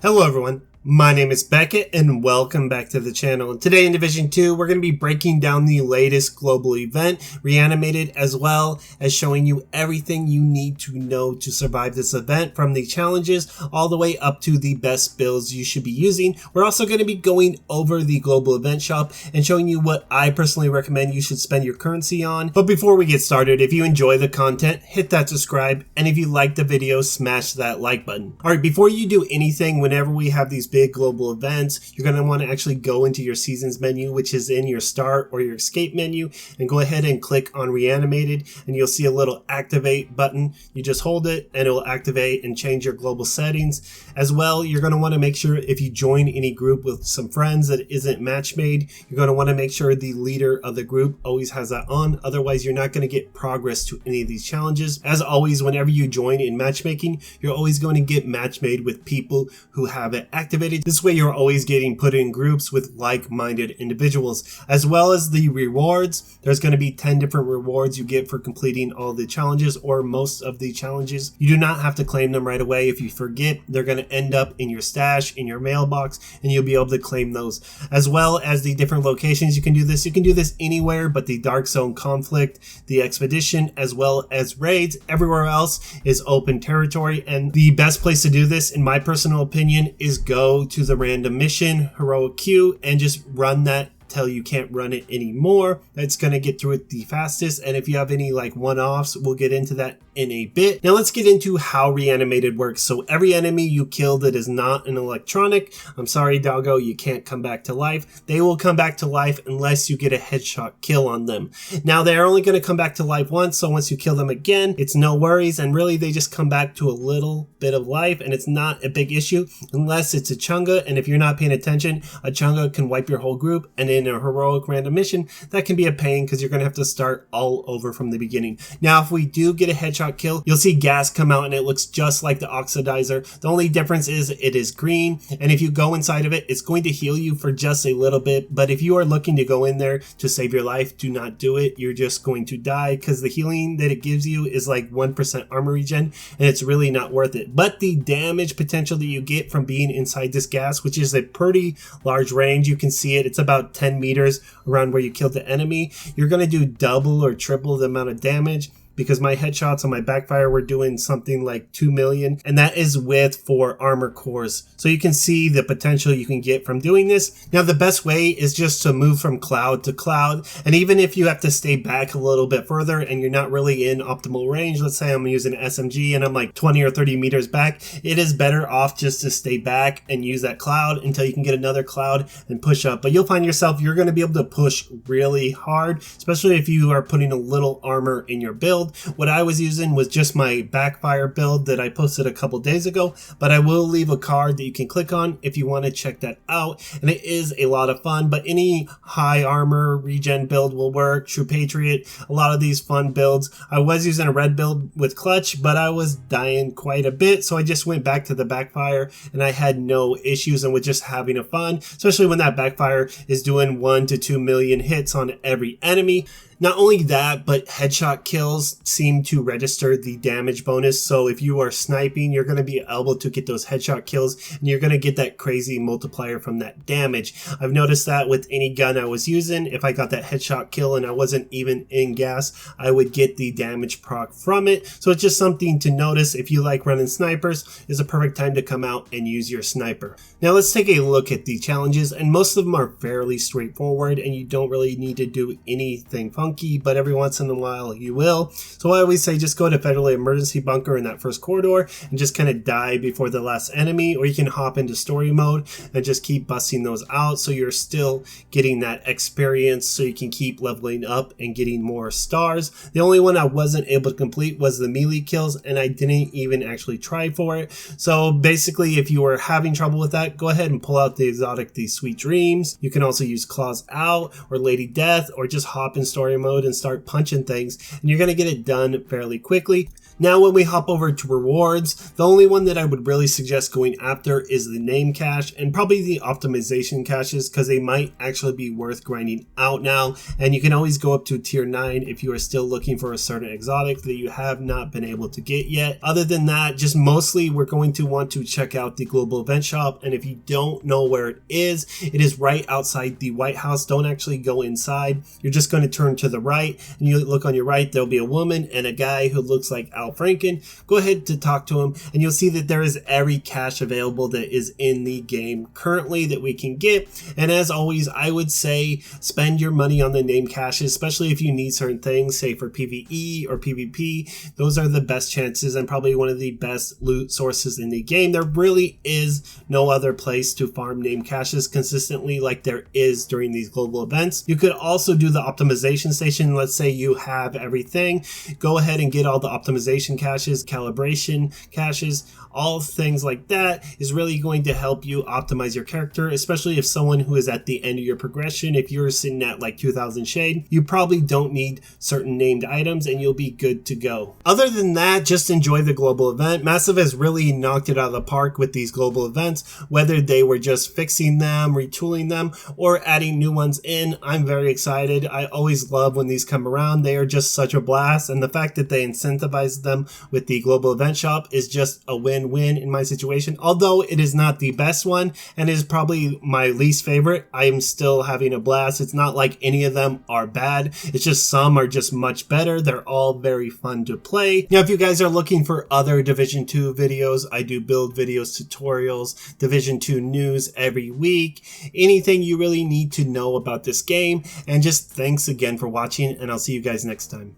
Hello everyone, my name is Beckett and welcome back to the channel. Today in Division 2 we're going to be breaking down the latest global event, Reanimated, as well as showing you everything you need to know to survive this event, from the challenges all the way up to the best builds you should be using. We're also going to be going over the global event shop and showing you what I personally recommend you should spend your currency on. But before we get started, if you enjoy the content, hit that subscribe, and if you like the video, smash that like button. Alright, before you do anything, whenever we have these big global events, you're going to want to actually go into your seasons menu, which is in your start or your escape menu, and go ahead and click on Reanimated, and you'll see a little activate button. You just hold it and it will activate and change your global settings. As well, you're going to want to make sure if you join any group with some friends that isn't match made, you're going to want to make sure the leader of the group always has that on. Otherwise, you're not going to get progress to any of these challenges. As always, whenever you join in matchmaking, you're always going to get match made with people who have it activated. This way you're always getting put in groups with like-minded individuals. As well as the rewards, there's going to be 10 different rewards you get for completing all the challenges or most of the challenges. You do not have to claim them right away. If you forget, they're going to end up in your stash, in your mailbox, and you'll be able to claim those. As well as the different locations you can do this. You can do this anywhere but the Dark Zone Conflict, the Expedition, as well as raids. Everywhere else is open territory, and the best place to do this, in my personal opinion, is go to the random mission, heroic queue, and just run that till you can't run it anymore. That's going to get through it the fastest, and if you have any like one-offs, we'll get into that in a bit. Now let's get into how Reanimated works. So every enemy you kill that is not an electronic, I'm sorry doggo, you can't come back to life. They will come back to life unless you get a headshot kill on them. Now they're only going to come back to life once, so once you kill them again, it's no worries, and really they just come back to a little bit of life, and it's not a big issue unless it's a chunga, and if you're not paying attention, a chunga can wipe your whole group, and in a heroic random mission, that can be a pain because you're going to have to start all over from the beginning. Now if we do get a headshot kill, you'll see gas come out and it looks just like the oxidizer. The only difference is it is green, and if you go inside of it, it's going to heal you for just a little bit. But if you are looking to go in there to save your life, do not do it. You're just going to die because the healing that it gives you is like 1% armor regen, and it's really not worth it. But the damage potential that you get from being inside this gas, which is a pretty large range, you can see it, it's about 10 meters around where you killed the enemy. You're going to do double or triple the amount of damage, because my headshots on my backfire were doing something like 2 million, and that is with 4 armor cores. So you can see the potential you can get from doing this. Now the best way is just to move from cloud to cloud, and even if you have to stay back a little bit further and you're not really in optimal range, let's say I'm using an SMG and I'm like 20 or 30 meters back, it is better off just to stay back and use that cloud until you can get another cloud and push up. But you'll find yourself, you're going to be able to push really hard, especially if you are putting a little armor in your build. What I was using was just my backfire build that I posted a couple days ago, but I will leave a card that you can click on if you want to check that out, and it is a lot of fun. But any high armor regen build will work. True Patriot, a lot of these fun builds. I was using a red build with clutch, but I was dying quite a bit, so I just went back to the backfire and I had no issues and was just having a fun, especially when that backfire is doing 1 to 2 million hits on every enemy. Not only that, but headshot kills seem to register the damage bonus. So if you are sniping, you're going to be able to get those headshot kills, and you're going to get that crazy multiplier from that damage. I've noticed that with any gun I was using, if I got that headshot kill and I wasn't even in gas, I would get the damage proc from it. So it's just something to notice. If you like running snipers, it's a perfect time to come out and use your sniper. Now let's take a look at the challenges, and most of them are fairly straightforward, and you don't really need to do anything funky, but every once in a while you will. So I always say just go to federally emergency bunker in that first corridor and just kind of die before the last enemy, or you can hop into story mode and just keep busting those out so you're still getting that experience so you can keep leveling up and getting more stars. The only one I wasn't able to complete was the melee kills, and I didn't even actually try for it. So basically, if you were having trouble with that, go ahead and pull out the exotic, the Sweet Dreams. You can also use Claws Out or Lady Death, or just hop in story mode and start punching things, and you're going to get it done fairly quickly. Now when we hop over to rewards, the only one that I would really suggest going after is the name cache and probably the optimization caches, because they might actually be worth grinding out now, and you can always go up to tier 9 if you are still looking for a certain exotic that you have not been able to get yet. Other than that, just mostly we're going to want to check out the global event shop, and if you don't know where it is right outside the White House. Don't actually go inside. You're just going to turn to the right, and you look on your right, there'll be a woman and a guy who looks like Al Franken. Go ahead to talk to him, and you'll see that there is every cache available that is in the game currently that we can get. And as always, I would say spend your money on the name caches, especially if you need certain things, say for PvE or PvP. Those are the best chances and probably one of the best loot sources in the game. There really is no other place to farm name caches consistently like there is during these global events. You could also do the optimization station. Let's say you have everything. Go ahead and get all the optimization caches, calibration caches, all things like that is really going to help you optimize your character, especially if someone who is at the end of your progression, if you're sitting at like 2000 shade, you probably don't need certain named items and you'll be good to go. Other than that, just enjoy the global event. Massive has really knocked it out of the park with these global events, whether they were just fixing them, retooling them, or adding new ones in. I'm very excited. I always love when these come around. They are just such a blast, and the fact that they incentivize them with the global event shop is just a win-win in my situation. Although it is not the best one and is probably my least favorite, I am still having a blast. It's not like any of them are bad. It's just some are just much better. They're all very fun to play. Now, if you guys are looking for other Division 2 videos, I do build videos, tutorials, Division 2 news every week, anything you really need to know about this game. And just thanks again for watching, and I'll see you guys next time.